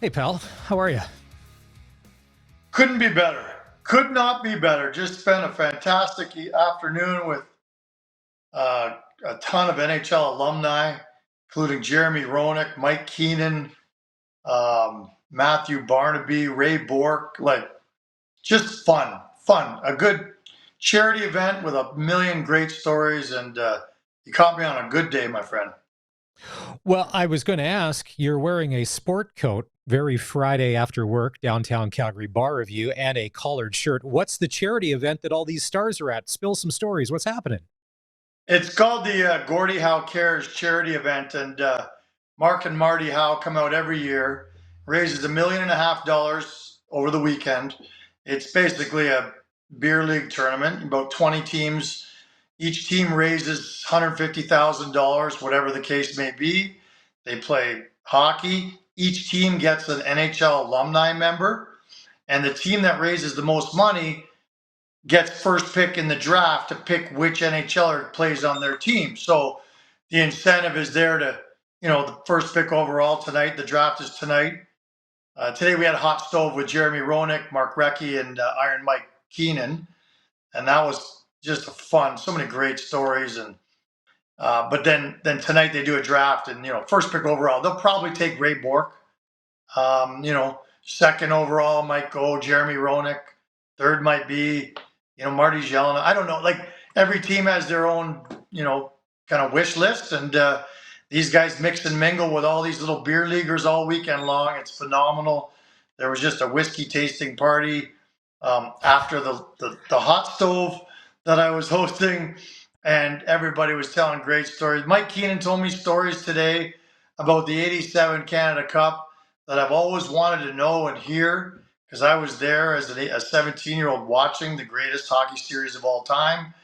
Hey, pal. How are you? Couldn't be better. Could not be better. Just spent a fantastic afternoon with a ton of NHL alumni, including Jeremy Roenick, Mike Keenan, Matthew Barnaby, Ray Bork. Like, just fun, fun. A good charity event with a million great stories, and you caught me on a good day, my friend. Well, I was going to ask, you're wearing a sport coat, very Friday after work, downtown Calgary bar review, and a collared shirt. What's the charity event that all these stars are at? Spill some stories. What's happening? It's called the Gordie Howe Cares charity event, and Mark and Marty Howe come out every year, raises $1.5 million over the weekend. It's basically a beer league tournament, about 20 teams. Each team raises $150,000, whatever the case may be. They play hockey. Each team gets an NHL alumni member, and the team that raises the most money gets first pick in the draft to pick which NHLer plays on their team. So the incentive is there to, the first pick overall tonight. The draft is tonight. Today we had a hot stove with Jeremy Roenick, Mark Recchi, and Iron Mike Keenan, and that was just fun. So many great stories, and but then tonight they do a draft, and first pick overall they'll probably take Ray Bork. Second overall might go Jeremy Roenick. Third might be, Marty's yelling. I don't know. Like every team has their own, kind of wish list, and these guys mix and mingle with all these little beer leaguers all weekend long. It's phenomenal. There was just a whiskey tasting party after the hot stove that I was hosting, and everybody was telling great stories. Mike Keenan told me stories today about the '87 Canada Cup that I've always wanted to know and hear because I was there as a 17-year-old watching the greatest hockey series of all time.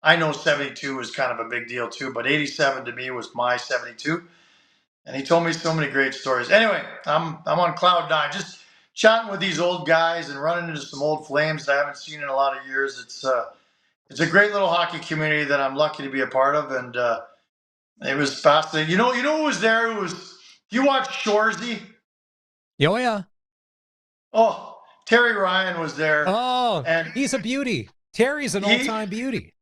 I know 72 was kind of a big deal too, but 87 to me was my 72. And he told me so many great stories. Anyway, I'm on cloud nine, just chatting with these old guys and running into some old flames that I haven't seen in a lot of years. It's a great little hockey community that I'm lucky to be a part of, and it was fascinating. Who was there? It was. You watch Shoresy? Oh, yeah. Oh, Terry Ryan was there, Oh, and he's a beauty. Terry's an he, all-time beauty.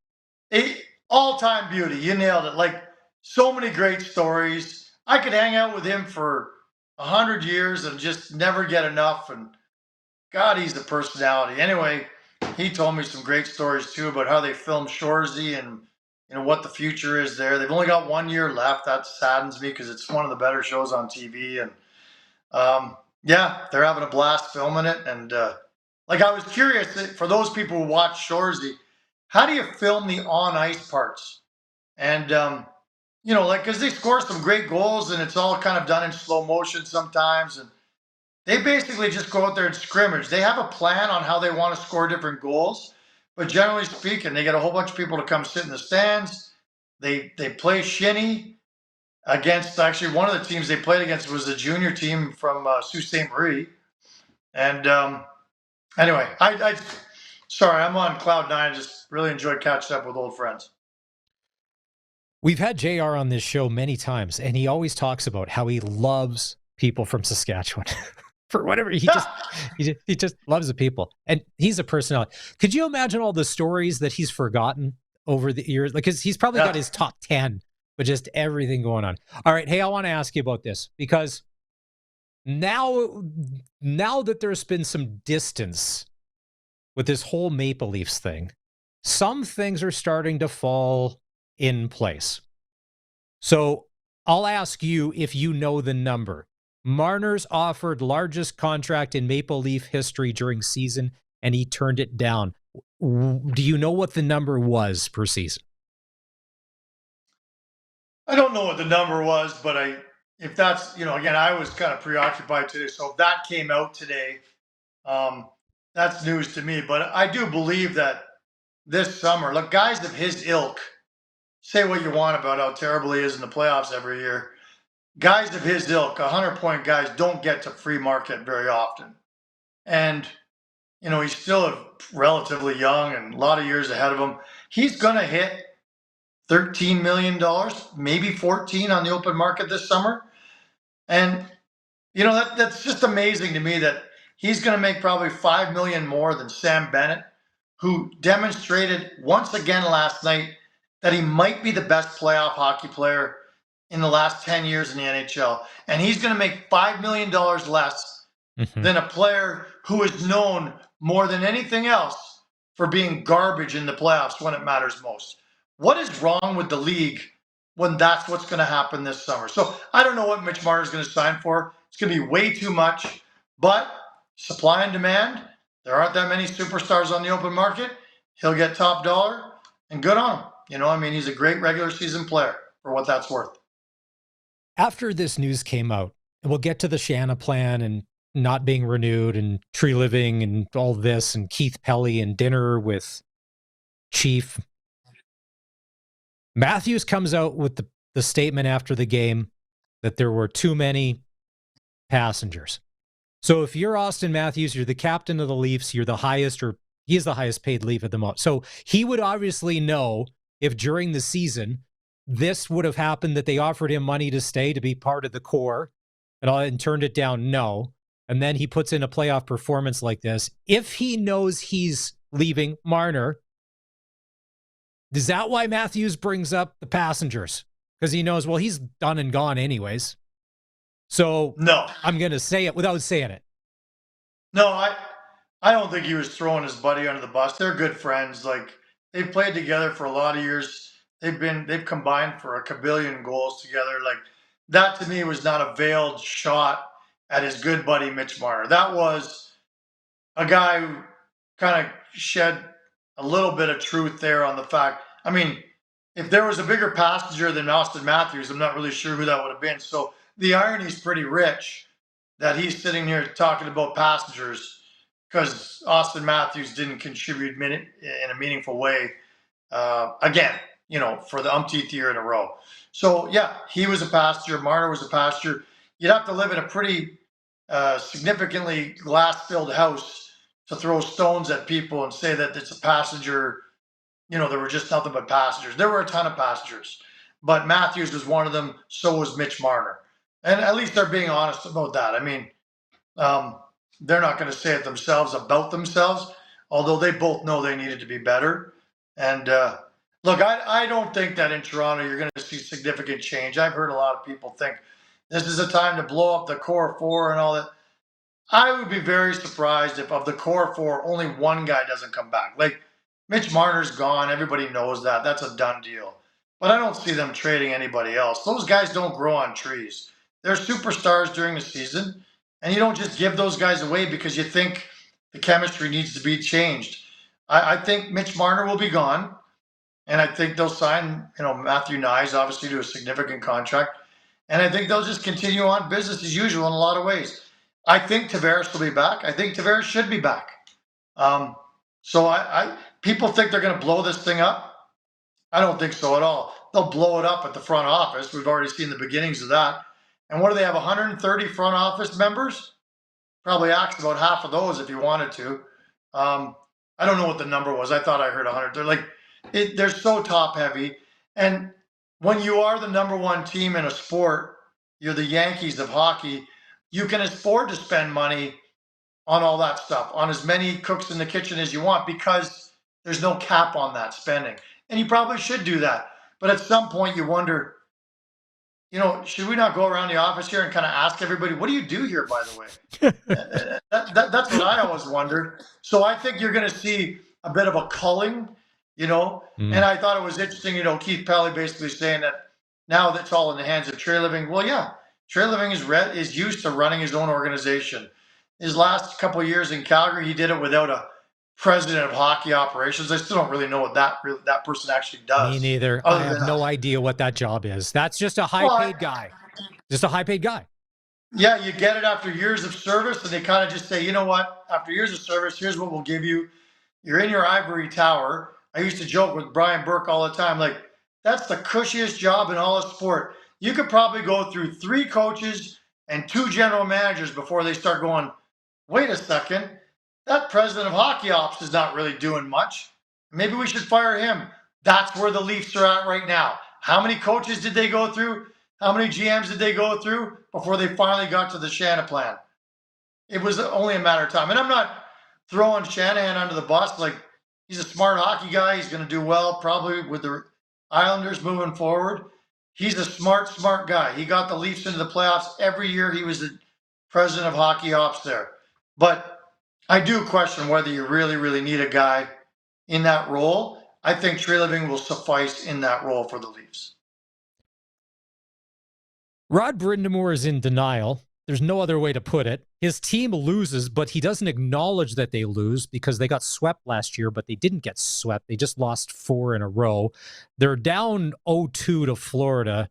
he all-time beauty. You nailed it. Like so many great stories. I could hang out with him for 100 years and just never get enough. And God, he's a personality. Anyway, he told me some great stories too about how they filmed Shoresy and what the future is there. They've only got 1 year left. That saddens me because it's one of the better shows on TV. And yeah, they're having a blast filming it. And like I was curious for those people who watch Shoresy, how do you film the on ice parts? And like because they score some great goals and it's all kind of done in slow motion sometimes. And they basically just go out there and scrimmage. They have a plan on how they want to score different goals, but generally speaking, they get a whole bunch of people to come sit in the stands. They play shinny against actually one of the teams they played against was a junior team from Sault Ste. Marie. And anyway, I sorry, I'm on cloud nine. I just really enjoyed catching up with old friends. We've had JR on this show many times, and he always talks about how he loves people from Saskatchewan. For whatever he just loves the people, and he's a personality. Could you imagine all the stories that he's forgotten over the years? Because he's probably got Yeah. his top 10, but just everything going on. All right, hey, I want to ask you about this because now that there's been some distance with this whole Maple Leafs thing, some things are starting to fall in place. So I'll ask you if you know the number. Marner's offered largest contract in Maple Leaf history during season, and he turned it down. Do you know what the number was per season? I don't know what the number was, but if that's, again, I was kind of preoccupied today. So if that came out today, um, that's news to me. But I do believe that this summer, look, guys of his ilk, say what you want about how terrible he is in the playoffs every year. Guys of his ilk, 100-point guys, don't get to free market very often. And, he's still relatively young and a lot of years ahead of him. He's going to hit $13 million, maybe 14 on the open market this summer. And that's just amazing to me that he's going to make probably $5 million more than Sam Bennett, who demonstrated once again last night that he might be the best playoff hockey player in the last 10 years in the NHL. And he's going to make $5 million less than a player who is known more than anything else for being garbage in the playoffs when it matters most. What is wrong with the league when that's what's going to happen this summer? So I don't know what Mitch Marner is going to sign for. It's going to be way too much. But supply and demand, there aren't that many superstars on the open market. He'll get top dollar, and good on him. He's a great regular season player for what that's worth. After this news came out, and we'll get to the Shanna plan and not being renewed and tree living and all this and Keith Pelly and dinner with Chief. Matthews comes out with the statement after the game that there were too many passengers. So if you're Austin Matthews, you're the captain of the Leafs, you're the highest, or he is the highest paid Leaf at the moment. So he would obviously know if during the season this would have happened, that they offered him money to stay, to be part of the core, and turned it down, no. And then he puts in a playoff performance like this. If he knows he's leaving Marner, is that why Matthews brings up the passengers? Because he knows, well, he's done and gone anyways. So no, I'm going to say it without saying it. No, I don't think he was throwing his buddy under the bus. They're good friends. Like, they've played together for a lot of years. They've combined for a kabillion goals together. Like, that to me was not a veiled shot at his good buddy Mitch Marner. That was a guy who kind of shed a little bit of truth there on the fact. I mean, if there was a bigger passenger than Austin Matthews, I'm not really sure who that would have been. So the irony is pretty rich that he's sitting here talking about passengers because Austin Matthews didn't contribute in a meaningful way. Again, for the umpteenth year in a row. So, yeah, he was a passenger. Marner was a passenger. You'd have to live in a pretty significantly glass-filled house to throw stones at people and say that it's a passenger. There were just nothing but passengers. There were a ton of passengers. But Matthews was one of them. So was Mitch Marner. And at least they're being honest about that. I mean, they're not going to say it themselves about themselves, although they both know they needed to be better. And look, I don't think that in Toronto you're going to see significant change. I've heard a lot of people think this is a time to blow up the core four and all that. I would be very surprised if of the core four, only one guy doesn't come back. Like, Mitch Marner's gone. Everybody knows that. That's a done deal. But I don't see them trading anybody else. Those guys don't grow on trees. They're superstars during the season, and you don't just give those guys away because you think the chemistry needs to be changed. I think Mitch Marner will be gone, and I think they'll sign, Matthew Nyes, obviously, to a significant contract, and I think they'll just continue on business as usual in a lot of ways. I think Tavares will be back. I think Tavares should be back. So people think they're going to blow this thing up. I don't think so at all. They'll blow it up at the front office. We've already seen the beginnings of that. And what do they have, 130 front office members? Probably asked about half of those if you wanted to. I don't know what the number was. I thought I heard 100. They're so top heavy. And when you are the number one team in a sport, you're the Yankees of hockey, you can afford to spend money on all that stuff, on as many cooks in the kitchen as you want, because there's no cap on that spending. And you probably should do that. But at some point you wonder, should we not go around the office here and kind of ask everybody, what do you do here, by the way? That's what I always wondered. So I think you're going to see a bit of a culling, and I thought it was interesting, Keith Pelly basically saying that now that's all in the hands of Trey Living. Well, yeah, Trey Living is used to running his own organization. His last couple of years in Calgary, he did it without a president of hockey operations. I still don't really know what that person actually does. Me neither. I have no idea what that job is. That's just a high-paid guy. Just a high-paid guy. Yeah, you get it after years of service, and they kind of just say, you know what? After years of service, here's what we'll give you. You're in your ivory tower. I used to joke with Brian Burke all the time, like, that's the cushiest job in all of sport. You could probably go through 3 coaches and 2 general managers before they start going, wait a second, that president of hockey ops is not really doing much. Maybe we should fire him. That's where the Leafs are at right now. How many coaches did they go through? How many GMs did they go through before they finally got to the Shanahan plan? It was only a matter of time. And I'm not throwing Shanahan under the bus. Like, he's a smart hockey guy. He's going to do well probably with the Islanders moving forward. He's a smart guy. He got the Leafs into the playoffs every year he was the president of hockey ops there. But I do question whether you really, really need a guy in that role. I think Treliving will suffice in that role for the Leafs. Rod Brind'Amour is in denial. There's no other way to put it. His team loses, but he doesn't acknowledge that they lose because they got swept last year, but they didn't get swept. They just lost 4 in a row. They're down 0-2 to Florida.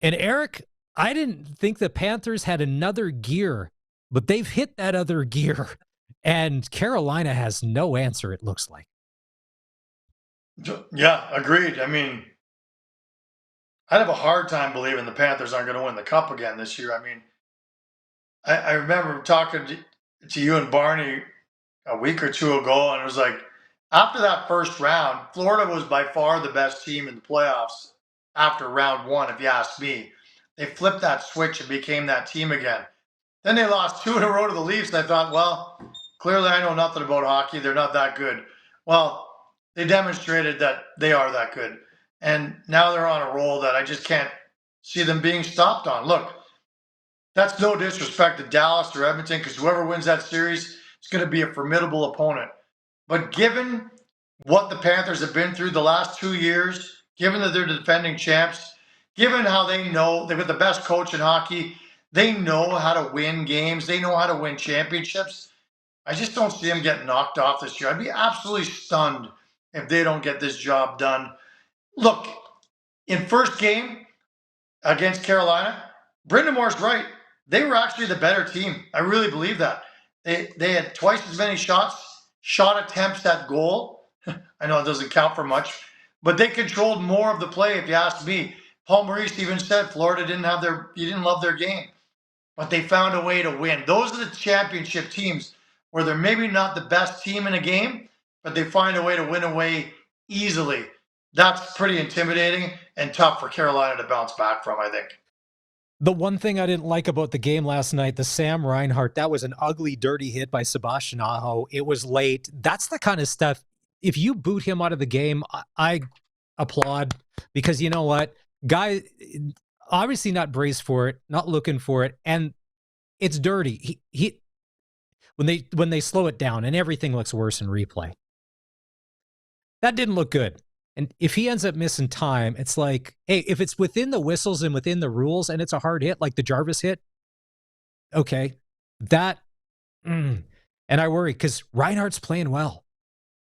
And Eric, I didn't think the Panthers had another gear, but they've hit that other gear. And Carolina has no answer, it looks like. Yeah, agreed. I mean, I'd have a hard time believing the Panthers aren't going to win the Cup again this year. I mean, I remember talking to you and Barney a week or two ago, and it was like, after that first round, Florida was by far the best team in the playoffs after round 1, if you ask me. They flipped that switch and became that team again. Then they lost 2 in a row to the Leafs, and I thought, well, clearly I know nothing about hockey. They're not that good. Well, they demonstrated that they are that good. And now they're on a roll that I just can't see them being stopped on. Look, that's no disrespect to Dallas or Edmonton, because whoever wins that series is going to be a formidable opponent. But given what the Panthers have been through the last 2 years, given that they're defending champs, given how they know they've got the best coach in hockey, they know how to win games, they know how to win championships. I just don't see them getting knocked off this year. I'd be absolutely stunned if they don't get this job done. Look, in first game against Carolina, Brind'Amour's right. They were actually the better team. I really believe that. They had twice as many shot attempts at goal. I know it doesn't count for much, but they controlled more of the play, if you ask me. Paul Maurice even said Florida didn't love their game, but they found a way to win. Those are the championship teams where they're maybe not the best team in a game, but they find a way to win away easily. That's pretty intimidating and tough for Carolina to bounce back from, I think. The one thing I didn't like about the game last night, the Sam Reinhart, that was an ugly, dirty hit by Sebastian Aho. It was late. That's the kind of stuff. If you boot him out of the game, I applaud, because you know what? Guy, obviously not braced for it, not looking for it, and it's dirty. He when they slow it down and everything looks worse in replay. That didn't look good. And if he ends up missing time, it's like, hey, if it's within the whistles and within the rules and it's a hard hit, like the Jarvis hit, okay, and I worry because Reinhardt's playing well.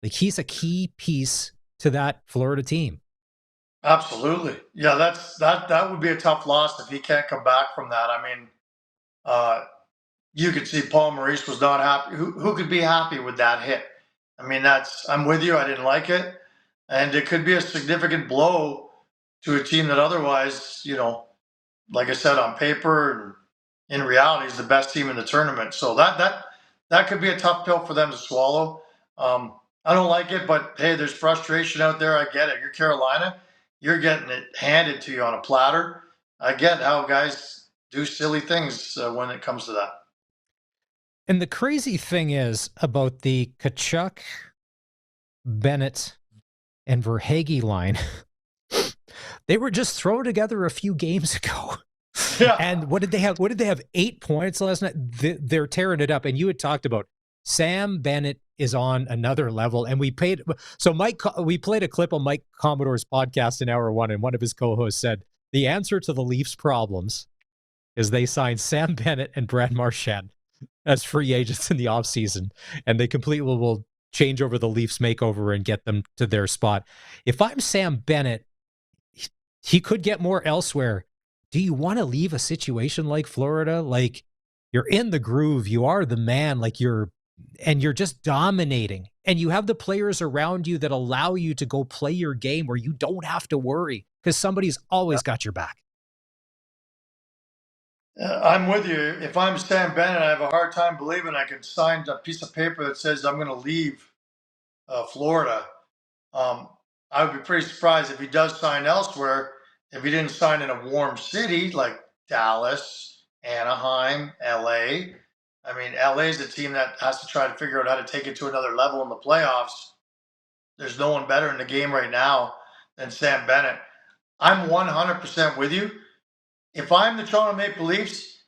Like, he's a key piece to that Florida team. Absolutely. Yeah, that would be a tough loss if he can't come back from that. I mean, you could see Paul Maurice was not happy. Who could be happy with that hit? I mean, I'm with you. I didn't like it. And it could be a significant blow to a team that otherwise, like I said, on paper and in reality is the best team in the tournament. So that could be a tough pill for them to swallow. I don't like it, but hey, there's frustration out there. I get it. You're Carolina. You're getting it handed to you on a platter. I get how guys do silly things when it comes to that. And the crazy thing is about the Tkachuk, Bennett, and Verhaeghe line, they were just thrown together a few games ago. Yeah. And what did they have? 8 points last night? They're tearing it up. And you had talked about Sam Bennett is on another level. And we played a clip on Mike Commodore's podcast in hour 1, and one of his co-hosts said the answer to the Leafs' problems is they signed Sam Bennett and Brad Marchand as free agents in the offseason, and they completely will change over the Leafs makeover and get them to their spot. If I'm Sam Bennett, he could get more elsewhere. Do you want to leave a situation like Florida? Like, you're in the groove, you are the man, like you're just dominating, and you have the players around you that allow you to go play your game where you don't have to worry because somebody's always got your back. I'm with you. If I'm Sam Bennett, I have a hard time believing I could sign a piece of paper that says I'm going to leave Florida. I would be pretty surprised if he does sign elsewhere if he didn't sign in a warm city like Dallas, Anaheim, LA. I mean, LA is a team that has to try to figure out how to take it to another level in the playoffs. There's no one better in the game right now than Sam Bennett. I'm 100% with you. If I'm the Toronto Maple Leafs,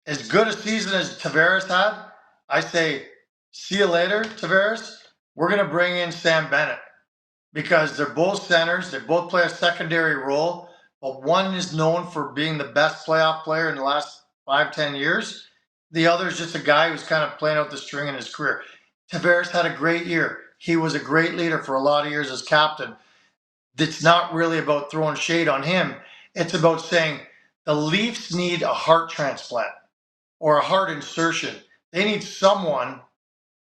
as good a season as Tavares had, I say, see you later, Tavares. We're going to bring in Sam Bennett because they're both centers. They both play a secondary role, but one is known for being the best playoff player in the last 5-10 years. The other is just a guy who's kind of playing out the string in his career. Tavares had a great year. He was a great leader for a lot of years as captain. It's not really about throwing shade on him. It's about saying the Leafs need a heart transplant or a heart insertion. They need someone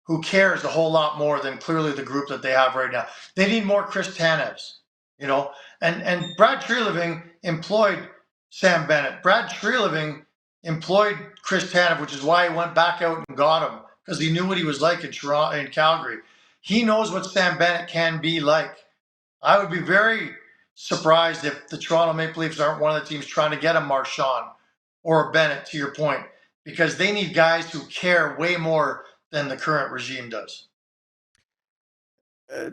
who cares a whole lot more than clearly the group that they have right now. They need more Chris Tanevs, you know. And Brad Treliving employed Sam Bennett. Brad Treliving employed Chris Tanev, which is why he went back out and got him, because he knew what he was like in Toronto, in Calgary. He knows what Sam Bennett can be like. I would be very surprised if the Toronto Maple Leafs aren't one of the teams trying to get a Marchand or a Bennett, to your point, because they need guys who care way more than the current regime does.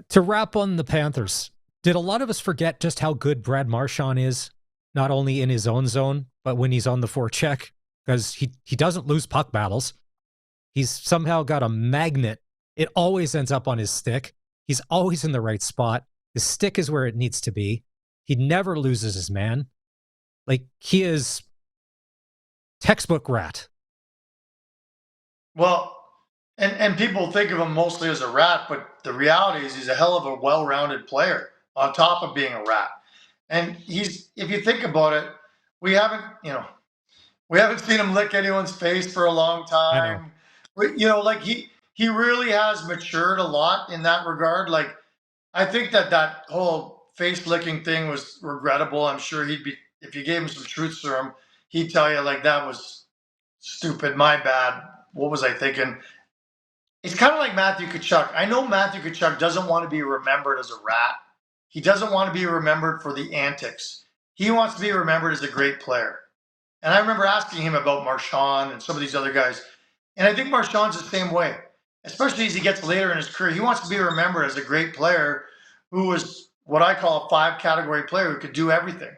To wrap on the Panthers, did a lot of us forget just how good Brad Marchand is, not only in his own zone, but when he's on the forecheck? Because he doesn't lose puck battles. He's somehow got a magnet. It always ends up on his stick. He's always in the right spot. His stick is where it needs to be. He never loses his man. Like, he is textbook rat. Well, and people think of him mostly as a rat, but the reality is he's a hell of a well-rounded player on top of being a rat. And he's, if you think about it, we haven't seen him lick anyone's face for a long time. Like he really has matured a lot in that regard. Like, I think that whole face licking thing was regrettable. I'm sure he'd be, if you gave him some truth serum, he'd tell you, like, that was stupid, my bad. What was I thinking? It's kind of like Matthew Tkachuk. I know Matthew Tkachuk doesn't want to be remembered as a rat. He doesn't want to be remembered for the antics. He wants to be remembered as a great player. And I remember asking him about Marchand and some of these other guys. And I think Marchand's the same way, especially as he gets later in his career. He wants to be remembered as a great player who was what I call a 5-category player who could do everything.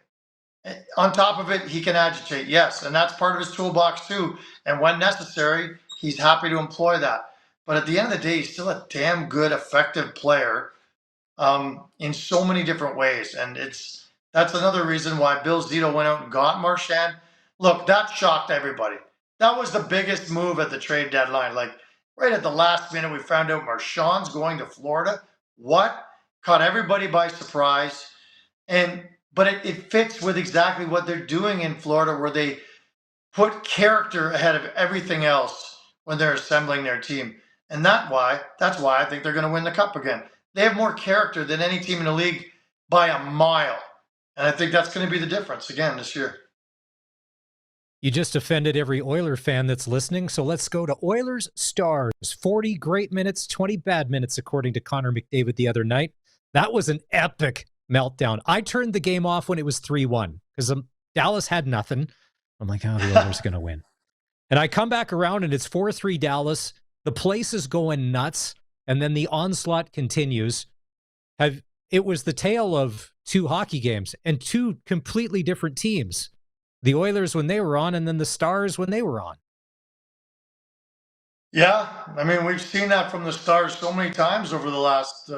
On top of it, he can agitate, yes. And that's part of his toolbox too. And when necessary, he's happy to employ that. But at the end of the day, he's still a damn good, effective player in so many different ways. And that's another reason why Bill Zito went out and got Marchand. Look, that shocked everybody. That was the biggest move at the trade deadline. Like, right at the last minute, we found out Marchand's going to Florida. What? Caught everybody by surprise. But it fits with exactly what they're doing in Florida, where they put character ahead of everything else when they're assembling their team. And that's why I think they're going to win the cup again. They have more character than any team in the league by a mile. And I think that's going to be the difference again this year. You just offended every Oiler fan that's listening, so let's go to Oilers Stars. 40 great minutes, 20 bad minutes, according to Connor McDavid the other night. That was an epic meltdown. I turned the game off when it was 3-1 because Dallas had nothing. I'm like, oh, the Oilers are going to win. And I come back around and it's 4-3 Dallas. The place is going nuts. And then the onslaught continues. It was the tale of two hockey games and two completely different teams. The Oilers when they were on, and then the Stars when they were on. Yeah, I mean, we've seen that from the Stars so many times over the last,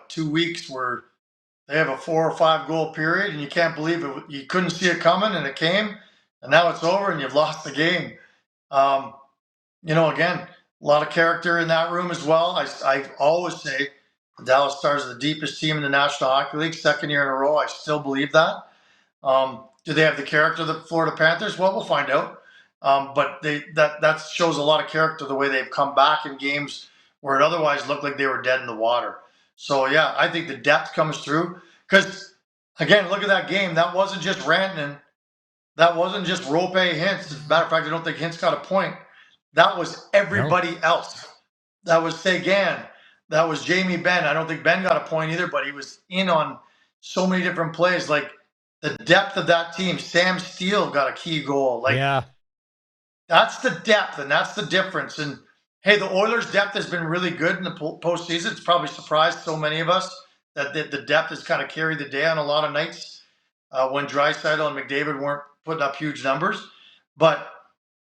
2 weeks, where they have a 4 or 5 goal period and you can't believe it. You couldn't see it coming and it came, and now it's over and you've lost the game. Again, a lot of character in that room as well. I always say the Dallas Stars are the deepest team in the National Hockey League, second year in a row. I still believe that. Do they have the character of the Florida Panthers? Well, we'll find out. But that shows a lot of character, the way they've come back in games where it otherwise looked like they were dead in the water. So, yeah, I think the depth comes through. Because, again, look at that game. That wasn't just Rantanen. That wasn't just Rope Hintz. As a matter of fact, I don't think Hintz got a point. That was everybody else. That was Sagan. That was Jamie Benn. I don't think Ben got a point either, but he was in on so many different plays. Like, the depth of that team. Sam Steele got a key goal. Like, yeah. That's the depth, and that's the difference. And hey, the Oilers' depth has been really good in the postseason. It's probably surprised so many of us that the depth has kind of carried the day on a lot of nights when Draisaitl and McDavid weren't putting up huge numbers. But,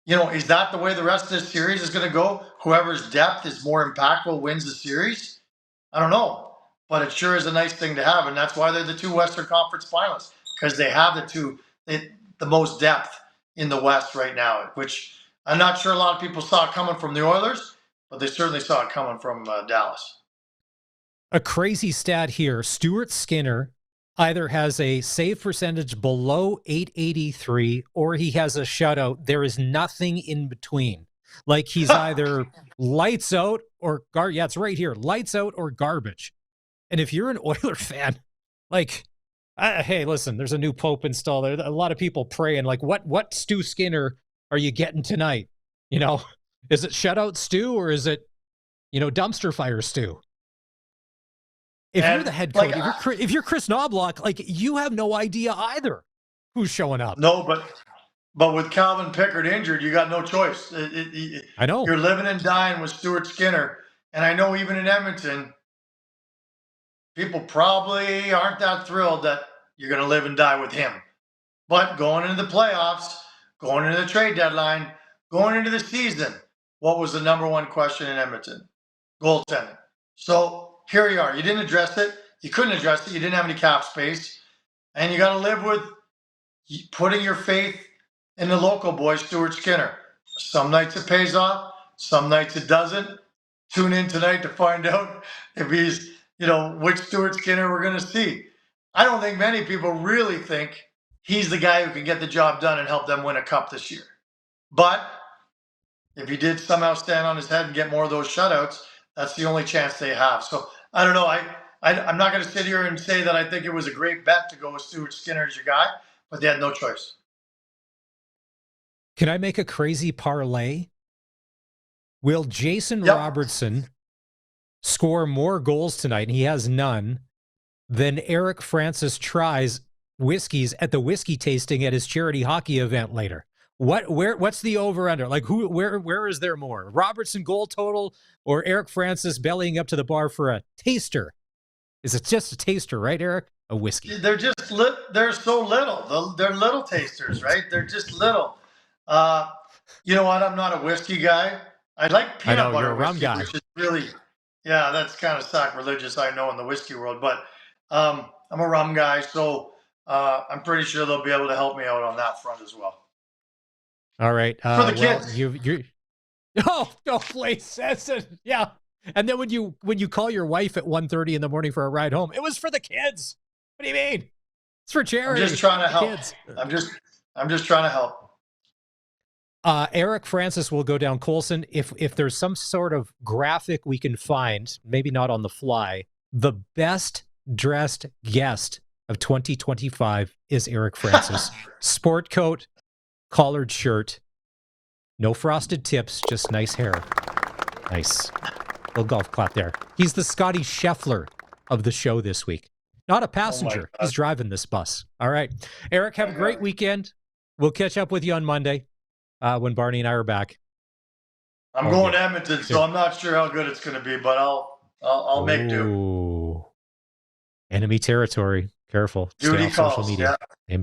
is that the way the rest of this series is going to go? Whoever's depth is more impactful wins the series? I don't know. But it sure is a nice thing to have, and that's why they're the two Western Conference finalists, because they have the most depth in the West right now, which I'm not sure a lot of people saw coming from the Oilers, but they certainly saw it coming from Dallas. A crazy stat here. Stuart Skinner either has a save percentage below .883 or he has a shutout. There is nothing in between. Like he's either lights out or it's right here. Lights out or garbage. And if you're an Oiler fan, like, hey, listen, there's a new pope installed there. A lot of people praying, like, what Stu Skinner are you getting tonight? Is it shutout Stu or is it, dumpster fire Stu? If you're the head coach, if you're Chris Knobloch, like, you have no idea either who's showing up. No, but with Calvin Pickard injured, you got no choice. I know. You're living and dying with Stuart Skinner. And I know even in Edmonton, people probably aren't that thrilled that you're going to live and die with him. But going into the playoffs, going into the trade deadline, going into the season, what was the number one question in Edmonton? Goaltending. So here you are. You didn't address it. You couldn't address it. You didn't have any cap space. And you got to live with putting your faith in the local boy, Stuart Skinner. Some nights it pays off. Some nights it doesn't. Tune in tonight to find out if he's, which Stuart Skinner we're going to see. I don't think many people really think he's the guy who can get the job done and help them win a cup this year. But if he did somehow stand on his head and get more of those shutouts, that's the only chance they have. So I don't know. I'm not going to sit here and say that I think it was a great bet to go with Stuart Skinner as your guy, but they had no choice. Can I make a crazy parlay? Will Jason Robertson score more goals tonight, and he has none, than Eric Francis tries whiskeys at the whiskey tasting at his charity hockey event later? What's the over-under? Like, where is there more? Robertson goal total or Eric Francis bellying up to the bar for a taster? Is it just a taster, right, Eric? A whiskey. They're just they're so little. They're little tasters, right? They're just little. You know what? I'm not a whiskey guy. I like peanut butter you're a rum whiskey, guy. which is really, that's kind of sacrilegious, I know, in the whiskey world. But I'm a rum guy, so I'm pretty sure they'll be able to help me out on that front as well. All right. For the kids. No place says it. Yeah. And then when you call your wife at 1:30 in the morning for a ride home, it was for the kids. What do you mean? It's for charity. I'm just trying to help. Kids. I'm just trying to help. Eric Francis will go down Colson. If there's some sort of graphic we can find, maybe not on the fly, the best dressed guest of 2025 is Eric Francis. Sport coat, collared shirt, no frosted tips, just nice hair. Nice. Little golf clap there. He's the Scotty Scheffler of the show this week. Not a passenger. He's driving this bus. All right. Eric, have a great weekend. We'll catch up with you on Monday when Barney and I are back. I'm going to Edmonton, so I'm not sure how good it's going to be, but I'll make do. Enemy territory. Careful. Duty Stay off calls, social media. yeah.